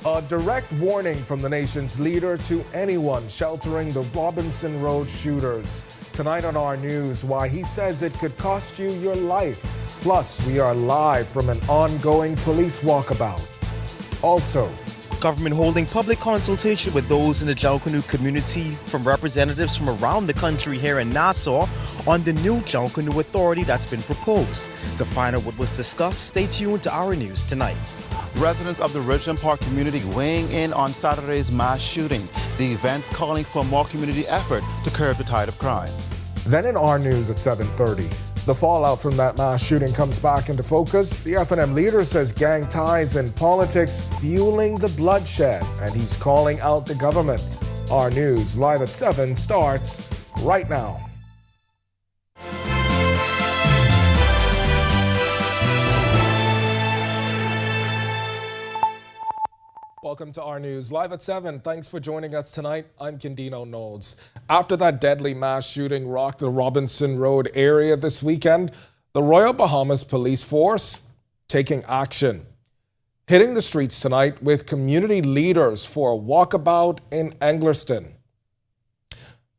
A direct warning from the nation's leader to anyone sheltering the Robinson Road shooters. Tonight on our news, why he says it could cost you your life. Plus, we are live from an ongoing police walkabout. Also, government holding public consultation with those in the Junkanoo community, from representatives from around the country here in Nassau, on the new Junkanoo Authority that's been proposed. To find out what was discussed, stay tuned to our news tonight. Residents of the Ridgeland Park community weighing in on Saturday's mass shooting. The events calling for more community effort to curb the tide of crime. Then in our news at 7:30, the fallout from that mass shooting comes back into focus. The F&M leader says gang ties and politics fueling the bloodshed, and he's calling out the government. Our news live at 7 starts right now. Welcome to our news live at 7. Thanks for joining us tonight. I'm Candido Knowles. After that deadly mass shooting rocked the Robinson Road area this weekend, the Royal Bahamas Police Force taking action, hitting the streets tonight with community leaders for a walkabout in Englerston.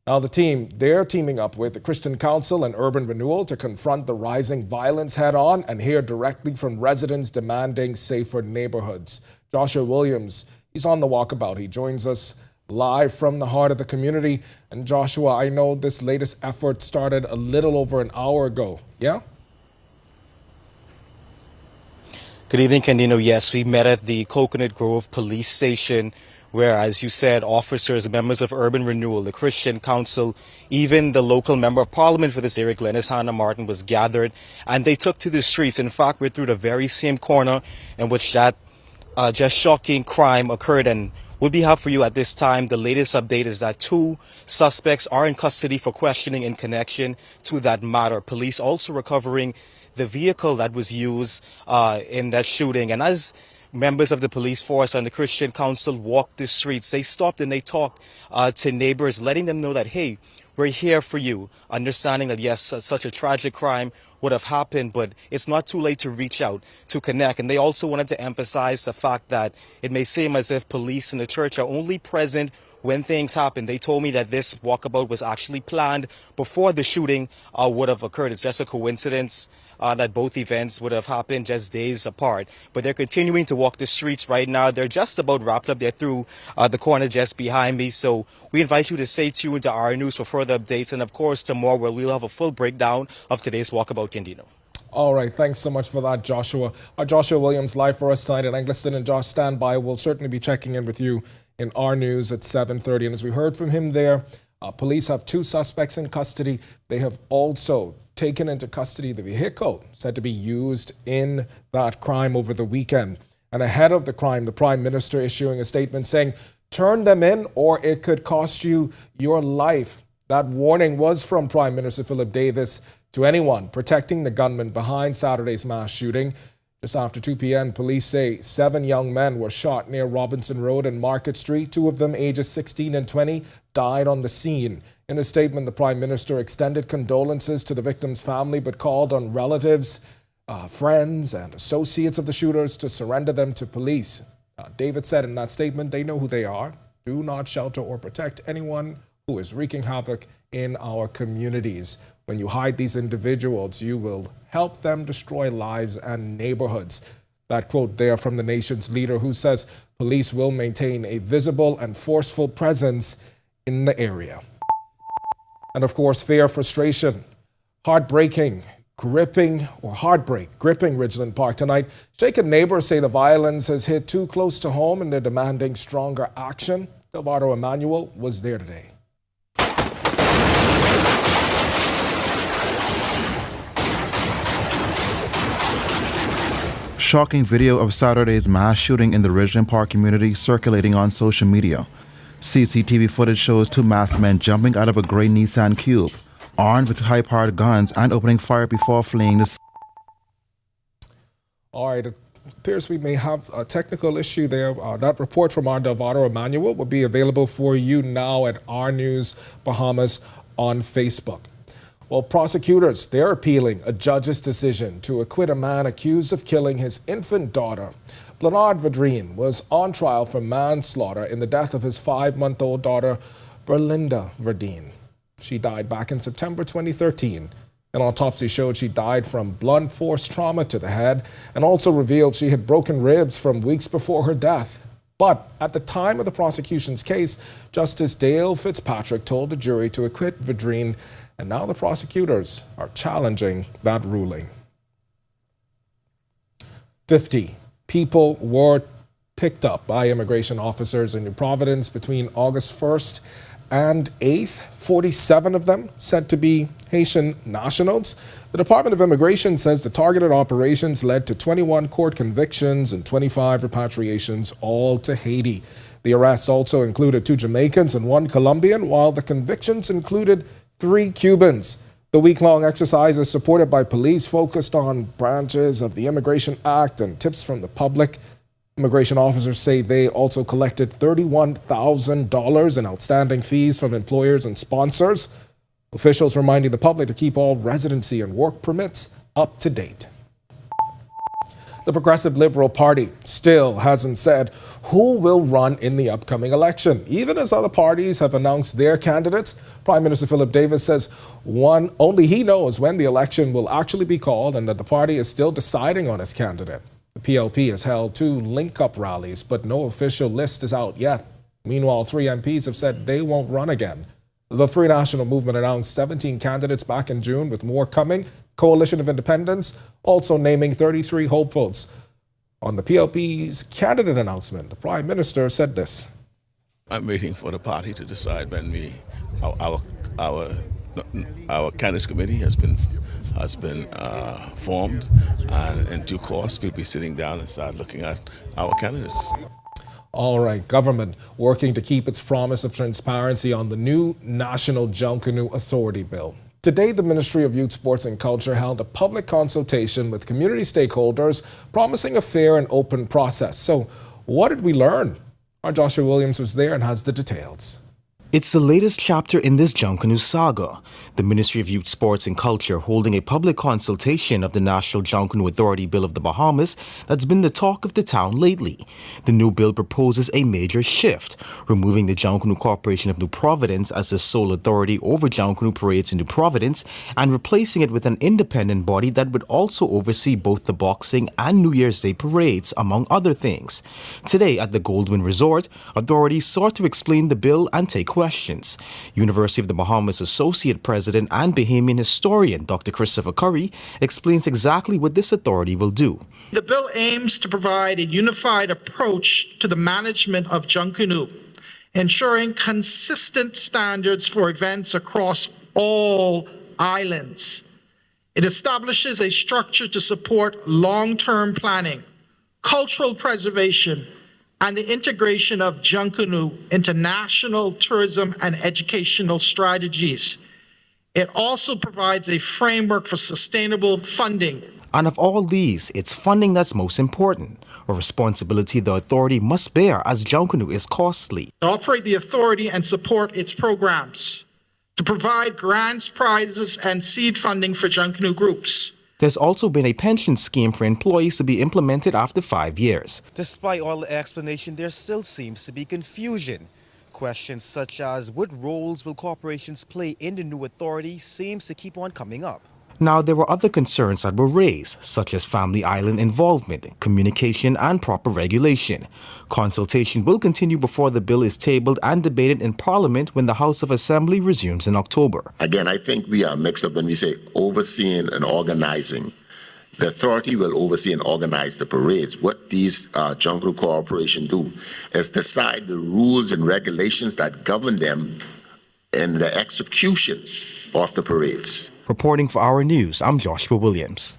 Now they're teaming up with the Christian Council and Urban Renewal to confront the rising violence head on and hear directly from residents demanding safer neighborhoods. Joshua Williams, he's on the walkabout. He joins us live from the heart of the community. And Joshua, I know this latest effort started a little over an hour ago, yeah? Good evening, Candido. Yes, we met at the Coconut Grove Police Station, where, as you said, officers, members of Urban Renewal, the Christian Council, even the local member of parliament for this area, Glenys Hannah Martin, was gathered, and they took to the streets. In fact, we're through the very same corner in which that just shocking crime occurred. And what we have for you at this time, the latest update is that 2 suspects are in custody for questioning in connection to that matter. Police also recovering the vehicle that was used in that shooting. And as members of the police force and the Christian Council walked the streets, they stopped and they talked to neighbors, letting them know that, hey, we're here for you, understanding that, yes, such a tragic crime would have happened, but it's not too late to reach out, to connect. And they also wanted to emphasize the fact that it may seem as if police in the church are only present when things happen. They told me that this walkabout was actually planned before the shooting would have occurred. It's just a coincidence that both events would have happened just days apart. But they're continuing to walk the streets right now. They're just about wrapped up. They're through the corner just behind me. So we invite you to stay tuned to our news for further updates. And of course, tomorrow we'll have a full breakdown of today's walkabout, Candido. All right, thanks so much for that, Joshua. Joshua Williams live for us tonight at Englerston. And Josh, stand by. We'll certainly be checking in with you in our news at 7:30. And as we heard from him there, police have 2 suspects in custody. They have also taken into custody the vehicle said to be used in that crime over the weekend. And ahead of the crime, the Prime Minister issuing a statement saying, turn them in or it could cost you your life. That warning was from Prime Minister Philip Davis to anyone protecting the gunman behind Saturday's mass shooting. Just after 2 p.m., police say 7 young men were shot near Robinson Road and Market Street. 2 of them, ages 16 and 20, died on the scene. In a statement, the Prime Minister extended condolences to the victims' family but called on relatives, friends and associates of the shooters to surrender them to police. David said in that statement, they know who they are. Do not shelter or protect anyone who is wreaking havoc in our communities. When you hide these individuals, you will help them destroy lives and neighborhoods. That quote there from the nation's leader, who says police will maintain a visible and forceful presence in the area. And of course, fear, frustration, gripping Ridgeland Park tonight. Shaken neighbors say the violence has hit too close to home and they're demanding stronger action. Delvado Emmanuel was there today. Shocking video of Saturday's mass shooting in the Ridgeland Park community circulating on social media. CCTV footage shows 2 masked men jumping out of a gray Nissan Cube, armed with high-powered guns and opening fire before fleeing the... All right, it appears we may have a technical issue there. That report from our Delvado Emmanuel will be available for you now at Our News Bahamas on Facebook. Well, prosecutors, they're appealing a judge's decision to acquit a man accused of killing his infant daughter. Bernard Vadrine was on trial for manslaughter in the death of his 5-month-old daughter, Berlinda Verdine. She died back in September 2013. An autopsy showed she died from blunt force trauma to the head and also revealed she had broken ribs from weeks before her death. But at the time of the prosecution's case, Justice Dale Fitzpatrick told the jury to acquit Vadrine, and now the prosecutors are challenging that ruling. 50 people were picked up by immigration officers in New Providence between August 1st and 8th. 47 of them said to be Haitian nationals. The Department of Immigration says the targeted operations led to 21 court convictions and 25 repatriations, all to Haiti. The arrests also included 2 Jamaicans and 1 Colombian, while the convictions included 3 Cubans. The week-long exercise is supported by police focused on branches of the Immigration Act and tips from the public. Immigration officers say they also collected $31,000 in outstanding fees from employers and sponsors. Officials reminding the public to keep all residency and work permits up to date. The Progressive Liberal Party still hasn't said who will run in the upcoming election. Even as other parties have announced their candidates, Prime Minister Philip Davis says only he knows when the election will actually be called and that the party is still deciding on its candidate. The PLP has held 2 link-up rallies, but no official list is out yet. Meanwhile, 3 MPs have said they won't run again. The Free National Movement announced 17 candidates back in June, with more coming. Coalition of Independents also naming 33 hopefuls. On the PLP's candidate announcement, the Prime Minister said this. I'm waiting for the party to decide when our candidates committee has been formed, and in due course we'll be sitting down and start looking at our candidates. All right, government working to keep its promise of transparency on the new National Junkanoo Authority bill. Today, the Ministry of Youth, Sports and Culture held a public consultation with community stakeholders, promising a fair and open process. So, what did we learn? Our Joshua Williams was there and has the details. It's the latest chapter in this Junkanoo saga. The Ministry of Youth, Sports and Culture holding a public consultation of the National Junkanoo Authority Bill of the Bahamas that's been the talk of the town lately. The new bill proposes a major shift, removing the Junkanoo Corporation of New Providence as the sole authority over Junkanoo parades in New Providence and replacing it with an independent body that would also oversee both the boxing and New Year's Day parades, among other things. Today at the Goldwyn Resort, authorities sought to explain the bill and take questions. University of the Bahamas Associate President and Bahamian historian Dr. Christopher Curry explains exactly what this authority will do. The bill aims to provide a unified approach to the management of Junkanoo, ensuring consistent standards for events across all islands. It establishes a structure to support long-term planning, cultural preservation, and the integration of Junkanoo into national tourism and educational strategies. It also provides a framework for sustainable funding. And of all these, it's funding that's most important, a responsibility the authority must bear as Junkanoo is costly. To operate the authority and support its programs, to provide grants, prizes, and seed funding for Junkanoo groups. There's also been a pension scheme for employees to be implemented after 5 years. Despite all the explanation, there still seems to be confusion. Questions such as what roles will corporations play in the new authority seems to keep on coming up. Now, there were other concerns that were raised, such as family island involvement, communication, and proper regulation. Consultation will continue before the bill is tabled and debated in Parliament when the House of Assembly resumes in October. Again, I think we are mixed up when we say overseeing and organizing. The authority will oversee and organize the parades. What these Junkanoo Corporation do is decide the rules and regulations that govern them in the execution of the parades. Reporting for Our News, I'm Joshua Williams.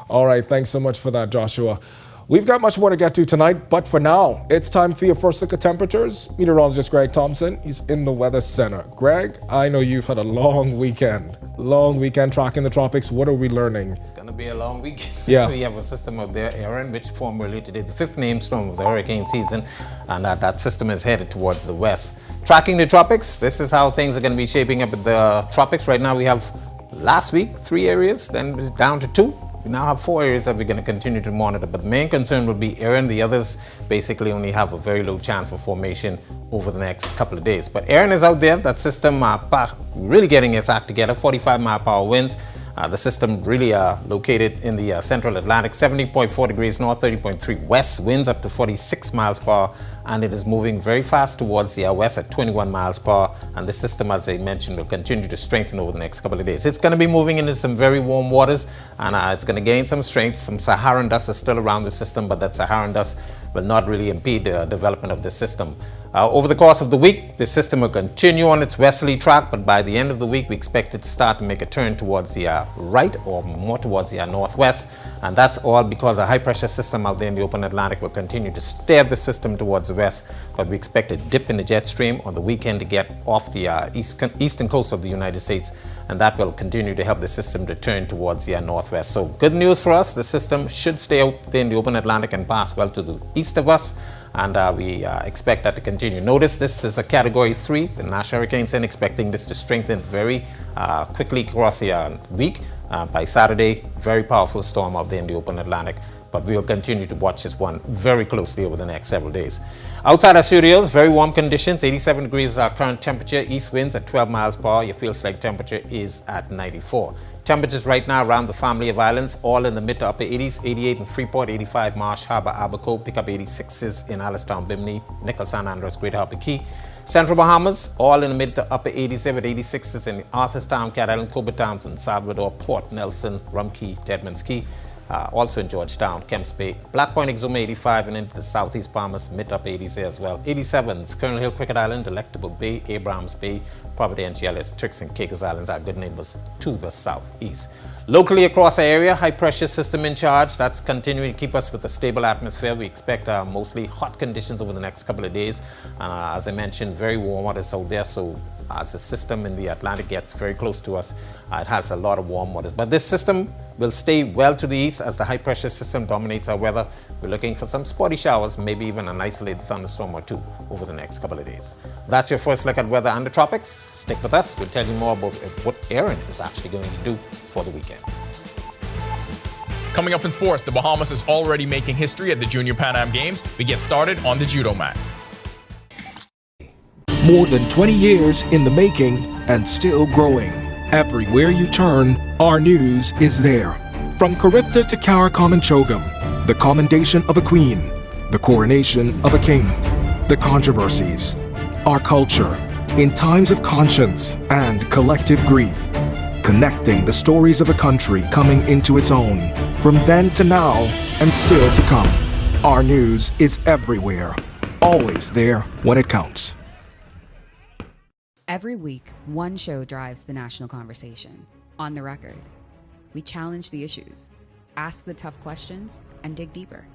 All right, thanks so much for that, Joshua. We've got much more to get to tonight, but for now, it's time for your first look at temperatures. Meteorologist Greg Thompson, he's in the Weather Center. Greg, I know you've had a long weekend tracking the tropics. What are we learning? It's going to be a long week. Yeah. We have a system out there, Aaron, which formed earlier today, the fifth named storm of the hurricane season, and that system is headed towards the west. Tracking the tropics, this is how things are going to be shaping up at the tropics. Right now, we have last week 3 areas, then it was down to 2. We now have 4 areas that we're going to continue to monitor, but the main concern would be Aaron. The others basically only have a very low chance for formation over the next couple of days. But Aaron is out there, that system really getting its act together, 45-mile-per-hour winds. The system really located in the central Atlantic, 70.4 degrees north, 30.3 west, winds up to 46 miles per hour, and it is moving very fast towards the west at 21 miles per hour. And the system, as I mentioned, will continue to strengthen over the next couple of days. It's going to be moving into some very warm waters, and it's going to gain some strength. Some Saharan dust is still around the system, but that Saharan dust will not really impede the development of the system. Over the course of the week, the system will continue on its westerly track, but by the end of the week, we expect it to start to make a turn towards the right or more towards the northwest. And that's all because a high-pressure system out there in the open Atlantic will continue to steer the system towards the west. But we expect a dip in the jet stream on the weekend to get off the eastern coast of the United States, and that will continue to help the system to turn towards the northwest. So good news for us, the system should stay out there in the open Atlantic and pass well to the east of us, and we expect that to continue. Notice this is a Category 3, the National Hurricane Center expecting this to strengthen very quickly across the week. By Saturday, very powerful storm out there in the open Atlantic, but we will continue to watch this one very closely over the next several days. Outside our studios, very warm conditions, 87 degrees is our current temperature, east winds at 12 miles per hour, your feel-like temperature is at 94. Temperatures right now around the family of islands, all in the mid to upper 80s, 88 in Freeport, 85 Marsh Harbor, Abaco, pick up 86s in Alistown, Bimini, Nichols, San Andres, Great Harper Key. Central Bahamas, all in the mid to upper 80s, with 86s in Arthurstown, Cat Island, Cobar Towns, and Salvador, Port Nelson, Rum Key, Deadman's Key. Also in Georgetown, Kemps Bay, Black Point, Exuma 85, and into the southeast Bahamas, mid up 80s there as well. 87s, Colonel Hill, Cricket Island, Delectable Bay, Abrams Bay, Providence, GLS, Turks and Caicos Islands, our good neighbors to the southeast. Locally across the area, high pressure system in charge. That's continuing to keep us with a stable atmosphere. We expect mostly hot conditions over the next couple of days. As I mentioned, very warm waters out there. So as the system in the Atlantic gets very close to us, it has a lot of warm waters. But this system will stay well to the east as the high pressure system dominates our weather. We're looking for some spotty showers, maybe even an isolated thunderstorm or two over the next couple of days. That's your first look at weather and the tropics. Stick with us. We'll tell you more about what Aaron is actually going to do for the weekend. Coming up in sports, the Bahamas is already making history at the Junior Pan Am Games. We get started on the judo mat. More than 20 years in the making and still growing. Everywhere you turn, our news is there. From Caribta to Caricom and Chogam, the commendation of a queen, the coronation of a king, the controversies, our culture, in times of conscience and collective grief, connecting the stories of a country coming into its own, from then to now and still to come. Our news is everywhere, always there when it counts. Every week, one show drives the national conversation. On the Record. We challenge the issues, ask the tough questions, and dig deeper.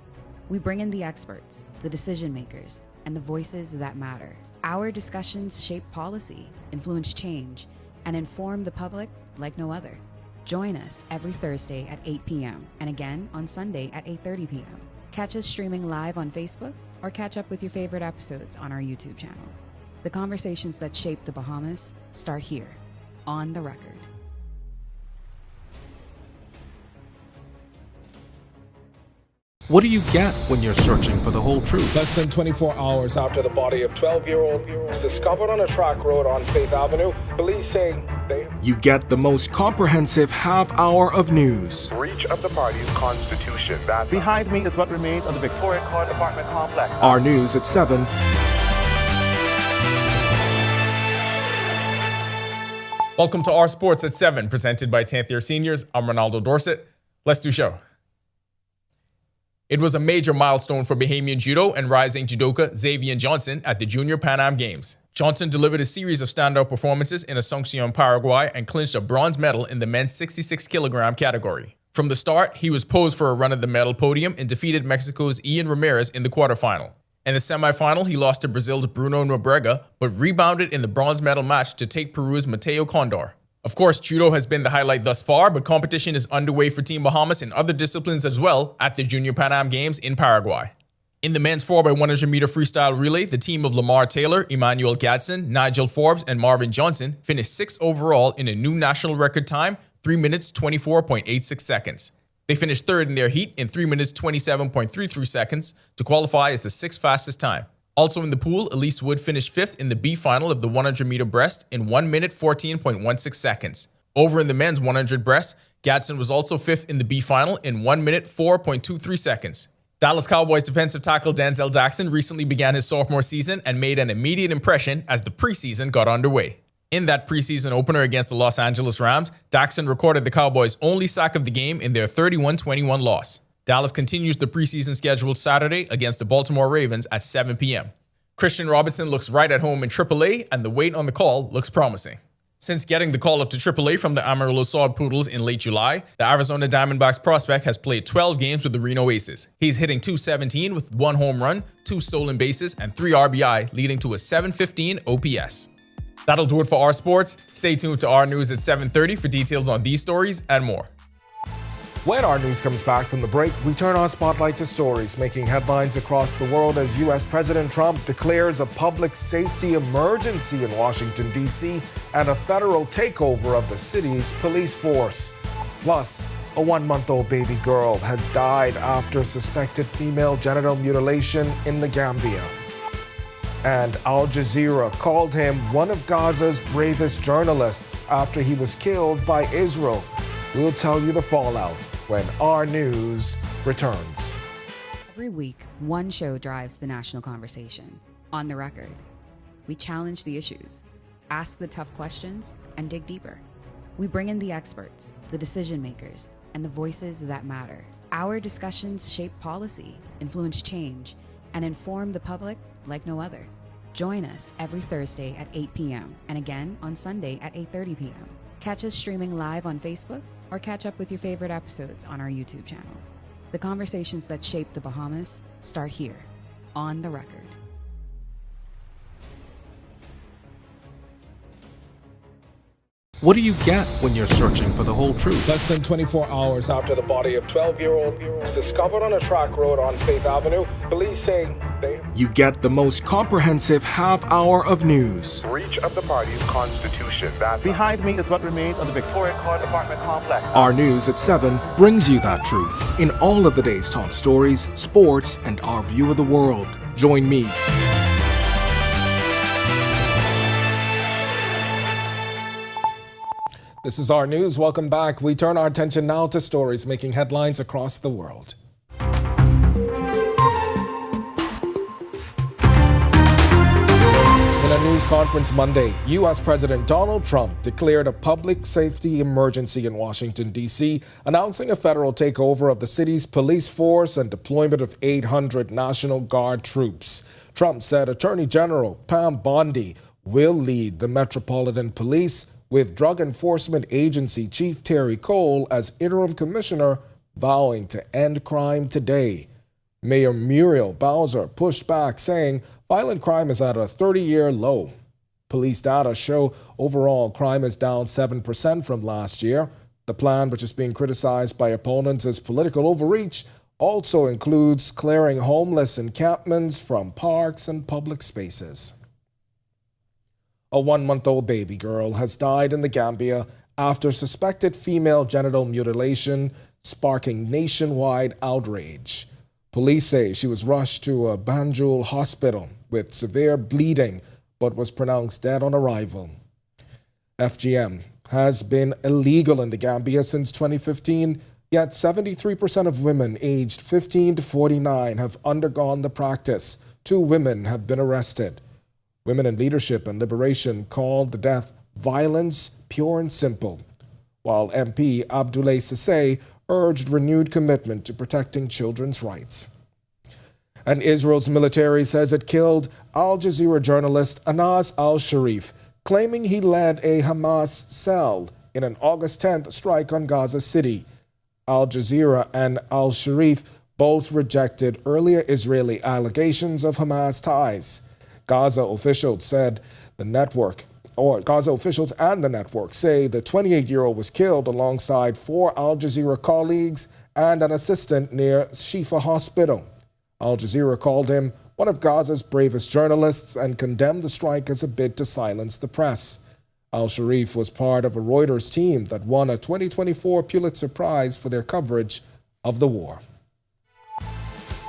We bring in the experts, the decision makers, and the voices that matter. Our discussions shape policy, influence change, and inform the public like no other. Join us every Thursday at 8 p.m. and again on Sunday at 8:30 p.m. Catch us streaming live on Facebook or catch up with your favorite episodes on our YouTube channel. The conversations that shape the Bahamas start here, on the record. What do you get when you're searching for the whole truth? Less than 24 hours after the body of 12-year-old was discovered on a track road on Faith Avenue, police say they... You get the most comprehensive half hour of news. Breach of the party's constitution. Behind me is what remains of the Victoria Court apartment complex. Our news at 7. Welcome to Our Sports at 7, presented by 10th Year Seniors. I'm Ronaldo Dorset. Let's do show. It was a major milestone for Bahamian judo and rising judoka Xavier Johnson at the Junior Pan Am Games. Johnson delivered a series of standout performances in Asunción, Paraguay, and clinched a bronze medal in the men's 66-kilogram category. From the start, he was posed for a run at the medal podium and defeated Mexico's Ian Ramirez in the quarterfinal. In the semifinal, he lost to Brazil's Bruno Nobrega, but rebounded in the bronze medal match to take Peru's Mateo Condor. Of course, judo has been the highlight thus far, but competition is underway for Team Bahamas in other disciplines as well at the Junior Pan Am Games in Paraguay. In the men's 4x100-meter freestyle relay, the team of Lamar Taylor, Emmanuel Gadsden, Nigel Forbes, and Marvin Johnson finished 6th overall in a new national record time, 3 minutes 24.86 seconds. They finished 3rd in their heat in 3 minutes 27.33 seconds to qualify as the 6th fastest time. Also in the pool, Elise Wood finished 5th in the B final of the 100-meter breast in 1 minute 14.16 seconds. Over in the men's 100 breast, Gadsden was also 5th in the B final in 1 minute 4.23 seconds. Dallas Cowboys defensive tackle Denzel Daxon recently began his sophomore season and made an immediate impression as the preseason got underway. In that preseason opener against the Los Angeles Rams, Daxon recorded the Cowboys' only sack of the game in their 31-21 loss. Dallas continues the preseason scheduled Saturday against the Baltimore Ravens at 7 p.m. Christian Robinson looks right at home in AAA, and the wait on the call looks promising. Since getting the call up to AAA from the Amarillo Sod Poodles in late July, the Arizona Diamondbacks prospect has played 12 games with the Reno Aces. He's hitting .217 with 1 home run, 2 stolen bases, and 3 RBI, leading to a .715 OPS. That'll do it for Our Sports. Stay tuned to Our News at 7:30 for details on these stories and more. When our news comes back from the break, we turn our spotlight to stories making headlines across the world as U.S. President Trump declares a public safety emergency in Washington, D.C., and a federal takeover of the city's police force. Plus, a 1-month-old baby girl has died after suspected female genital mutilation in the Gambia. And Al Jazeera called him one of Gaza's bravest journalists after he was killed by Israel. We'll tell you the fallout when Our News returns. Every week, one show drives the national conversation. On the Record. We challenge the issues, ask the tough questions, and dig deeper. We bring in the experts, the decision makers, and the voices that matter. Our discussions shape policy, influence change, and inform the public like no other. Join us every Thursday at 8 p.m. and again on Sunday at 8:30 p.m. Catch us streaming live on Facebook or catch up with your favorite episodes on our YouTube channel. The conversations that shape the Bahamas start here, on the Record. What do you get when you're searching for the whole truth? Less than 24 hours after the body of 12-year-old was discovered on a track road on Faith Avenue, police say they... You get the most comprehensive half hour of news. Breach of the party's constitution. Behind me is what remains of the Victoria Court apartment complex. Our News at 7 brings you that truth in all of the day's top stories, sports, and our view of the world. Join me. This is Our News. Welcome back. We turn our attention now to stories making headlines across the world. In a news conference Monday, U.S. President Donald Trump declared a public safety emergency in Washington, D.C., announcing a federal takeover of the city's police force and deployment of 800 National Guard troops. Trump said Attorney General Pam Bondi will lead the Metropolitan Police, with Drug Enforcement Agency Chief Terry Cole as interim commissioner, vowing to end crime today. Mayor Muriel Bowser pushed back, saying violent crime is at a 30-year low. Police data show overall crime is down 7% from last year. The plan, which is being criticized by opponents as political overreach, also includes clearing homeless encampments from parks and public spaces. A 1-month-old baby girl has died in the Gambia after suspected female genital mutilation, sparking nationwide outrage. Police say she was rushed to a Banjul hospital with severe bleeding, but was pronounced dead on arrival. FGM has been illegal in the Gambia since 2015, yet 73% of women aged 15 to 49 have undergone the practice. 2 women have been arrested. Women in Leadership and Liberation called the death violence pure and simple, while MP Abdoulaye Sissé urged renewed commitment to protecting children's rights. And Israel's military says it killed Al Jazeera journalist Anas al-Sharif, claiming he led a Hamas cell in an August 10th strike on Gaza City. Al Jazeera and al-Sharif both rejected earlier Israeli allegations of Hamas ties. Gaza officials and the network say the 28-year-old was killed alongside 4 Al Jazeera colleagues and an assistant near Shifa Hospital. Al Jazeera called him one of Gaza's bravest journalists and condemned the strike as a bid to silence the press. Al-Sharif was part of a Reuters team that won a 2024 Pulitzer Prize for their coverage of the war.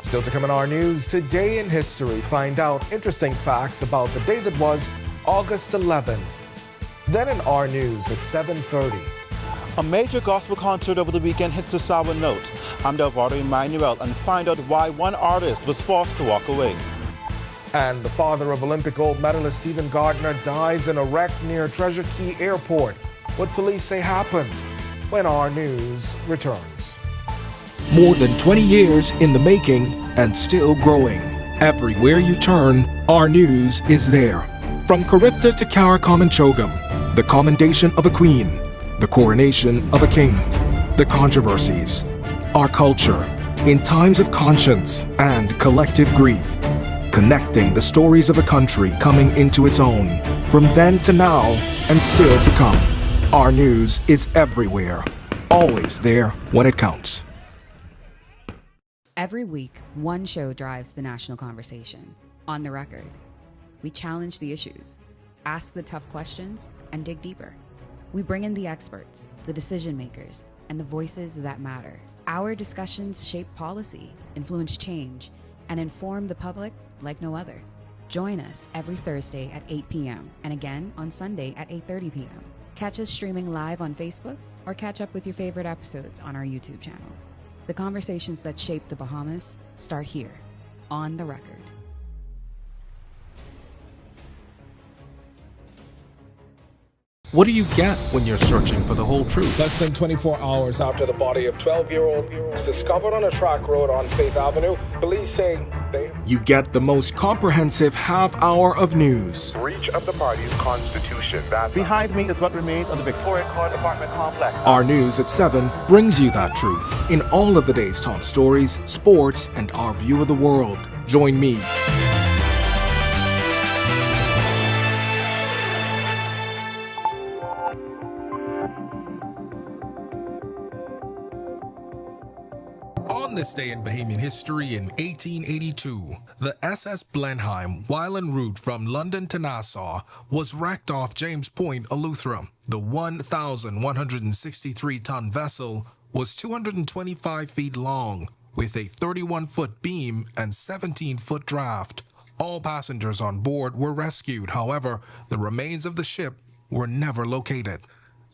Still to come in our news, today in history, find out interesting facts about the day that was August 11. Then in our news at 7:30. A major gospel concert over the weekend hits a sour note. I'm Delvado Emmanuel, and find out why one artist was forced to walk away. And the father of Olympic gold medalist Stephen Gardner dies in a wreck near Treasure Key Airport. What police say happened when our news returns. More than 20 years in the making and still growing. Everywhere you turn, our news is there. From Caripta to Karakomanchogam, the commendation of a queen, the coronation of a king, the controversies, our culture, in times of conscience and collective grief, connecting the stories of a country coming into its own, from then to now and still to come. Our news is everywhere, always there when it counts. Every week, one show drives the national conversation. On the Record, we challenge the issues, ask the tough questions, and dig deeper. We bring in the experts, the decision makers, and the voices that matter. Our discussions shape policy, influence change, and inform the public like no other. Join us every Thursday at 8 p.m. and again on Sunday at 8:30 p.m. Catch us streaming live on Facebook or catch up with your favorite episodes on our YouTube channel. The conversations that shape the Bahamas start here, on the Record. What do you get when you're searching for the whole truth? Less than 24 hours after the body of 12-year-old was discovered on a track road on Faith Avenue, police say You get the most comprehensive half hour of news. Breach of the party's constitution. Behind me is what remains of the Victoria Court apartment complex. Our news at 7 brings you that truth in all of the day's top stories, sports, and our view of the world. Join me. On this day in Bahamian history in 1882, the SS Blenheim, while en route from London to Nassau, was wrecked off James Point, Eleuthera. The 1,163-ton vessel was 225 feet long, with a 31-foot beam and 17-foot draft. All passengers on board were rescued. However, the remains of the ship were never located.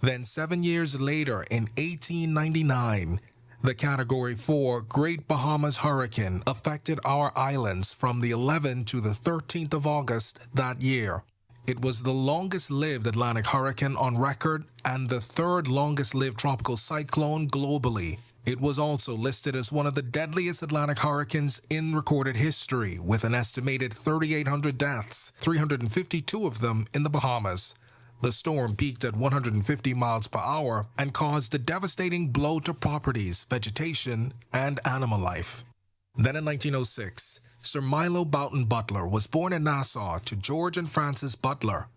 Then 7 years later, in 1899, the Category 4 Great Bahamas Hurricane affected our islands from the 11th to the 13th of August that year. It was the longest-lived Atlantic hurricane on record and the third longest-lived tropical cyclone globally. It was also listed as one of the deadliest Atlantic hurricanes in recorded history, with an estimated 3,800 deaths, 352 of them in the Bahamas. The storm peaked at 150 miles per hour and caused a devastating blow to properties, vegetation, and animal life. Then in 1906, Sir Milo Boughton Butler was born in Nassau to George and Frances Butler.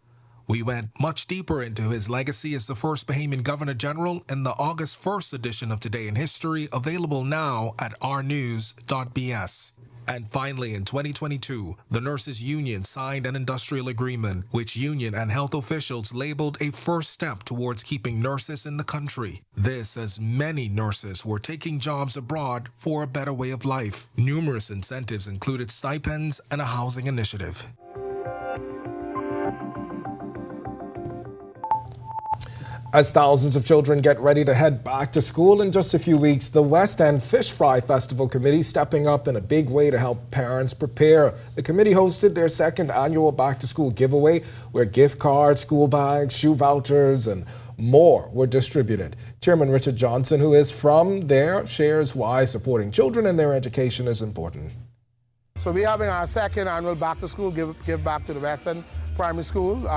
We went much deeper into his legacy as the first Bahamian Governor General in the August 1st edition of Today in History, available now at rnews.bs. And finally, in 2022, the Nurses Union signed an industrial agreement, which union and health officials labeled a first step towards keeping nurses in the country. This as many nurses were taking jobs abroad for a better way of life. Numerous incentives included stipends and a housing initiative. As thousands of children get ready to head back to school in just a few weeks, the West End Fish Fry Festival Committee stepping up in a big way to help parents prepare. The committee hosted their second annual back-to-school giveaway, where gift cards, school bags, shoe vouchers, and more were distributed. Chairman Richard Johnson, who is from there, shares why supporting children in their education is important. So we're having our second annual back-to-school give back to the West End Primary School.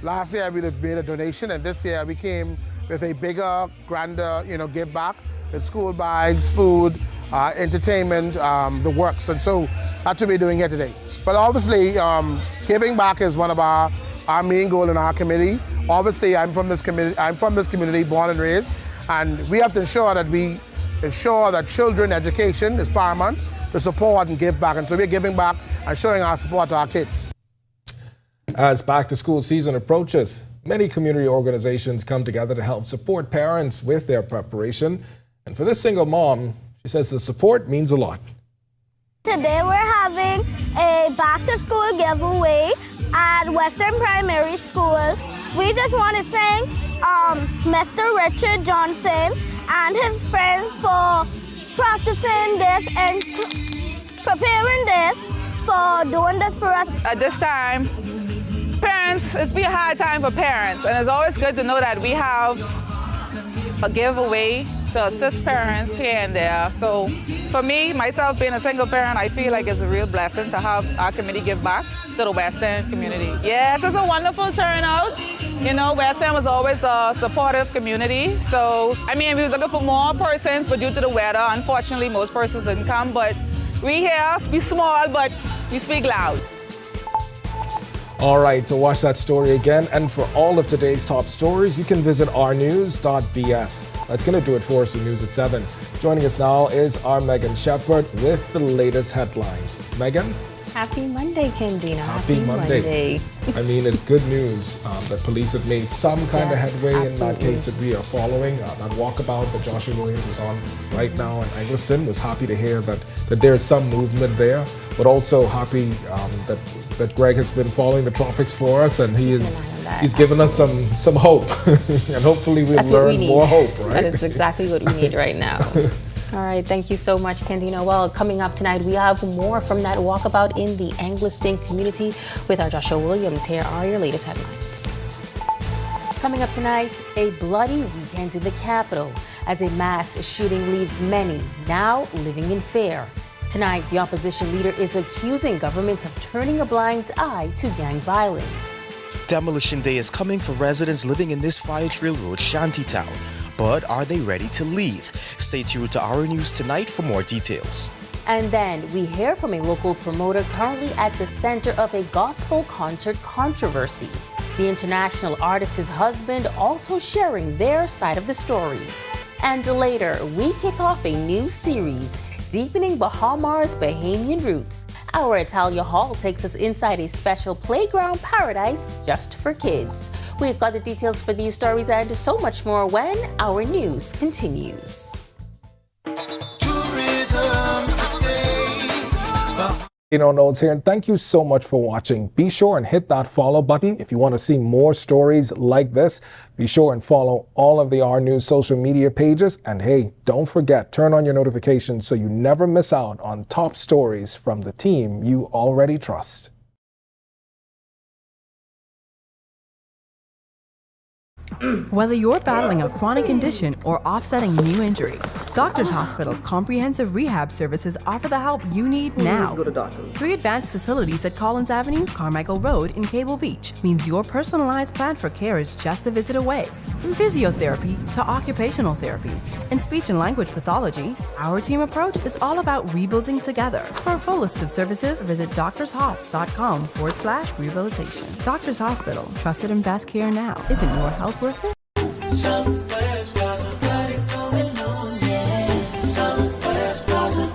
Last year we made a donation, and this year we came with a bigger, grander, give back with school bags, food, entertainment, the works, and so that's what we're doing here today. But obviously, giving back is one of our main goal in our committee. Obviously, I'm from this community, born and raised, and we have to ensure that children education is paramount to support and give back, and so we're giving back and showing our support to our kids. As back-to-school season approaches, many community organizations come together to help support parents with their preparation. And for this single mom, she says the support means a lot. Today we're having a back-to-school giveaway at Western Primary School. We just want to thank Mr. Richard Johnson and his friends for practicing this and preparing this, for doing this for us. At this time, it's been a hard time for parents, and it's always good to know that we have a giveaway to assist parents here and there. So for me, myself being a single parent, I feel like it's a real blessing to have our committee give back to the West End community. Yes, it's a wonderful turnout. West End was always a supportive community. So, we was looking for more persons, but due to the weather, unfortunately, most persons didn't come. But we here, we small, but we speak loud. All right, to watch that story again and for all of today's top stories, you can visit rnews.bs. That's going to do it for us in News at 7. Joining us now is our Megan Shepard with the latest headlines. Megan? Happy Monday, Candina. Happy Monday. It's good news that police have made some kind of headway in that case that we are following. That walkabout that Joshua Williams is on right now in Eggleston, was happy to hear that there's some movement there, but also happy that Greg has been following the tropics for us, and he's given us some hope. And hopefully we'll learn more hope, right? That is exactly what we need right now. All right, thank you so much, Candino. Well, coming up tonight, we have more from that walkabout in the Eggleston community with our Joshua Williams. Here are your latest headlines. Coming up tonight, a bloody weekend in the capital as a mass shooting leaves many now living in fear. Tonight, the opposition leader is accusing government of turning a blind eye to gang violence. Demolition Day is coming for residents living in this Fire Trail Road shantytown. But are they ready to leave? Stay tuned to Our News tonight for more details. And then we hear from a local promoter currently at the center of a gospel concert controversy. The international artist's husband also sharing their side of the story. And later, we kick off a new series, Deepening Bahamar's Bahamian Roots. Our Italia Hall takes us inside a special playground paradise just for kids. We've got the details for these stories and so much more when Our News continues. Notes here, and thank you so much for watching. Be sure and hit that follow button if you want to see more stories like this. Be sure and follow all of the Our News social media pages, and hey, don't forget, turn on your notifications so you never miss out on top stories from the team you already trust. Whether you're battling a chronic condition or offsetting a new injury, Doctors Hospital's comprehensive rehab services offer the help you need now. Go to doctors. 3 advanced facilities at Collins Avenue, Carmichael Road, and Cable Beach means your personalized plan for care is just a visit away. From physiotherapy to occupational therapy and speech and language pathology, our team approach is all about rebuilding together. For a full list of services, visit doctorshosp.com/rehabilitation. Doctors Hospital, trusted and best care now. Isn't your health worth it?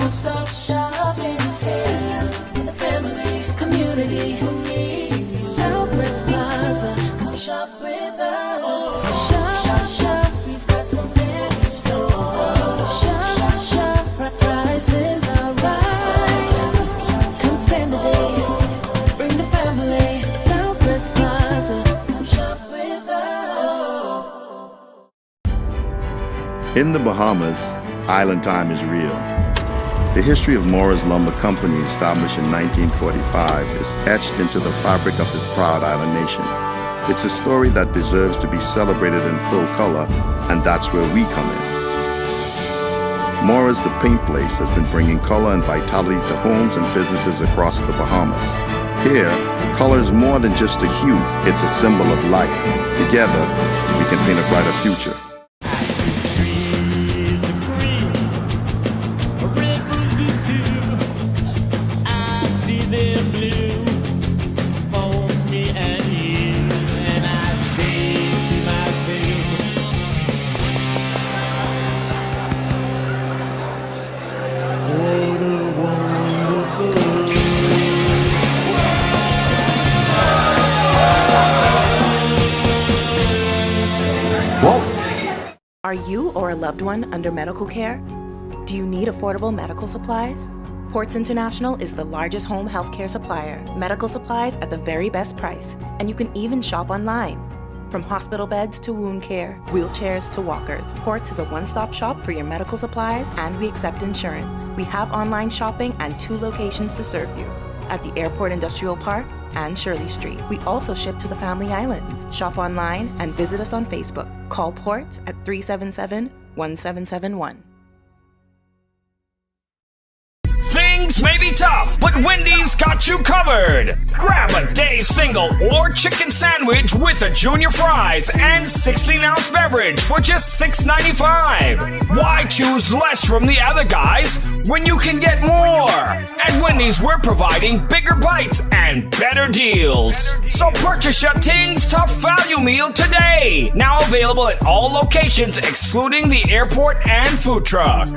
Stop shopping here. The family, community, who needs Southwest Plaza. Come shop with us. Shop, shop, we've got so many stores. Shop, shop, prices are right. Come spend the day, bring the family. Southwest Plaza, come shop with us. In the Bahamas, island time is real. The history of Morris Lumber Company, established in 1945, is etched into the fabric of this proud island nation. It's a story that deserves to be celebrated in full color, and that's where we come in. Morris the Paint Place has been bringing color and vitality to homes and businesses across the Bahamas. Here, color is more than just a hue, it's a symbol of life. Together, we can paint a brighter future. Are you or a loved one under medical care? Do you need affordable medical supplies? Ports International is the largest home healthcare supplier. Medical supplies at the very best price, and you can even shop online. From hospital beds to wound care, wheelchairs to walkers, Ports is a one-stop shop for your medical supplies, and we accept insurance. We have online shopping and 2 locations to serve you, at the Airport Industrial Park and Shirley Street. We also ship to the Family Islands. Shop online and visit us on Facebook. Call Ports at 377-1771. Things may be tough, but Wendy's got you covered. Grab a day single or chicken sandwich with a junior fries and 16-ounce beverage for just $6.95. Why choose less from the other guys when you can get more? At Wendy's, we're providing bigger bites and better deals. So purchase your Tings Tough Value Meal today. Now available at all locations excluding the airport and food truck.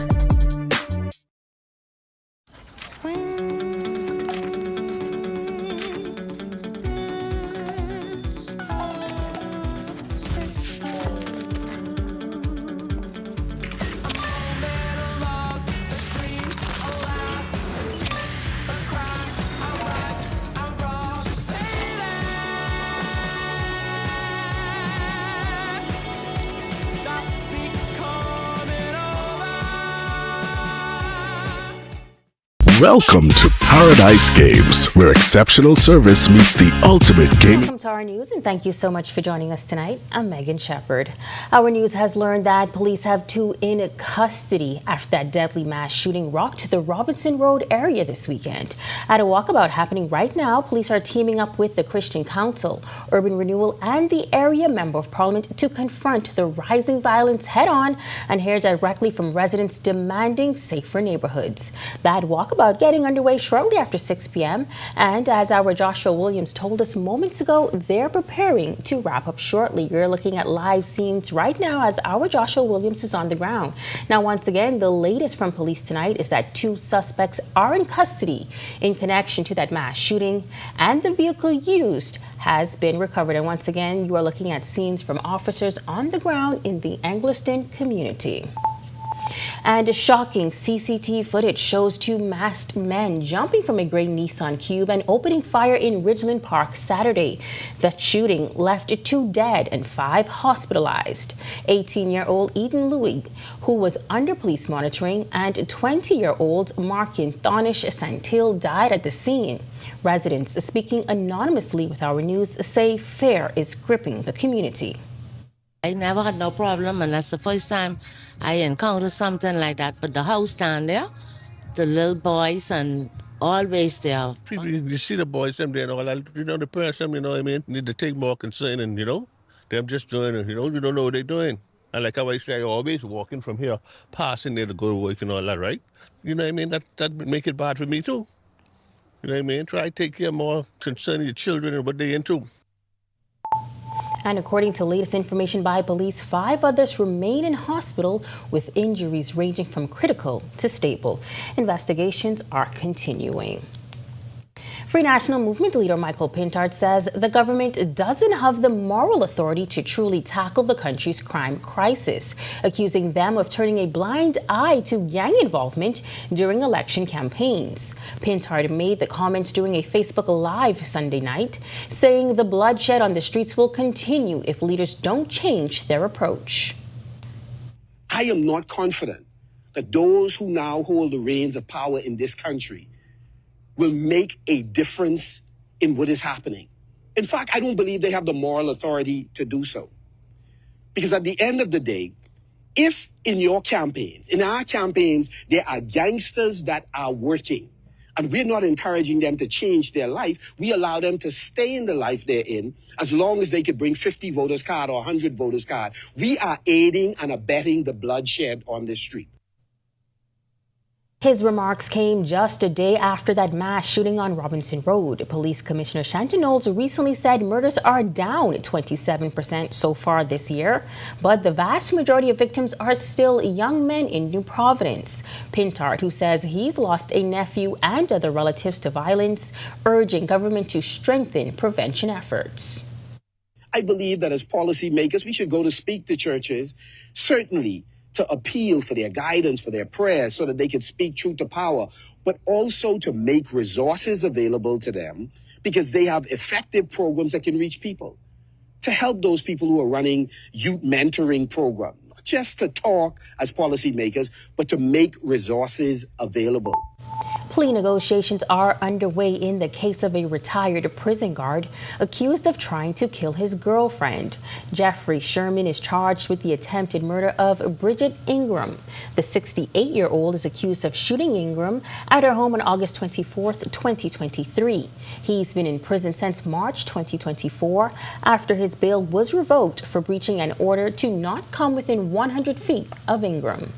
Welcome to Paradise Games, where exceptional service meets the ultimate gaming. Welcome to our news, and thank you so much for joining us tonight. I'm Megan Shepard. Our news has learned that police have 2 in custody after that deadly mass shooting rocked the Robinson Road area this weekend. At a walkabout happening right now, police are teaming up with the Christian Council, Urban Renewal, and the area member of parliament to confront the rising violence head-on and hear directly from residents demanding safer neighborhoods. That walkabout getting underway shortly after 6 p.m. And as our Joshua Williams told us moments ago, they're preparing to wrap up shortly. You're looking at live scenes right now as our Joshua Williams is on the ground. Now, once again, the latest from police tonight is that 2 suspects are in custody in connection to that mass shooting, and the vehicle used has been recovered. And once again, you are looking at scenes from officers on the ground in the Angliston community. And shocking CCTV footage shows 2 masked men jumping from a gray Nissan Cube and opening fire in Ridgeland Park Saturday. The shooting left 2 dead and 5 hospitalized. 18-year-old Eden Louis, who was under police monitoring, and 20-year-old Markin Thonish Santil died at the scene. Residents speaking anonymously with our news say fear is gripping the community. I never had no problem, and that's the first time I encountered something like that. But the house down there, the little boys, and always there. People, you see the boys, them there, and all that, the parents, them, you know what I mean, need to take more concern, and, them just doing it, you don't know what they're doing. And like how I say, always walking from here, passing there to go to work and all that, right? You know what I mean? That make it bad for me, too. You know what I mean? Try to take care more concerning your children and what they into. And according to latest information by police, 5 others remain in hospital with injuries ranging from critical to stable. Investigations are continuing. Free National Movement leader Michael Pintard says the government doesn't have the moral authority to truly tackle the country's crime crisis, accusing them of turning a blind eye to gang involvement during election campaigns. Pintard made the comments during a Facebook Live Sunday night, saying the bloodshed on the streets will continue if leaders don't change their approach. I am not confident that those who now hold the reins of power in this country will make a difference in what is happening. In fact, I don't believe they have the moral authority to do so. Because at the end of the day, if in your campaigns, in our campaigns, there are gangsters that are working, and we're not encouraging them to change their life, we allow them to stay in the life they're in, as long as they could bring 50 voters card or 100 voters card. We are aiding and abetting the bloodshed on the street. His remarks came just a day after that mass shooting on Robinson Road. Police Commissioner Shanty recently said murders are down 27% so far this year, but the vast majority of victims are still young men in New Providence. Pintard, who says he's lost a nephew and other relatives to violence, urging government to strengthen prevention efforts. I believe that as policymakers, we should go to speak to churches, certainly to appeal for their guidance, for their prayers, so that they can speak truth to power, but also to make resources available to them because they have effective programs that can reach people. To help those people who are running youth mentoring programs, not just to talk as policymakers, but to make resources available. Plea negotiations are underway in the case of a retired prison guard accused of trying to kill his girlfriend. Jeffrey Sherman is charged with the attempted murder of Bridget Ingram. The 68-year-old is accused of shooting Ingram at her home on August 24, 2023. He's been in prison since March 2024 after his bail was revoked for breaching an order to not come within 100 feet of Ingram.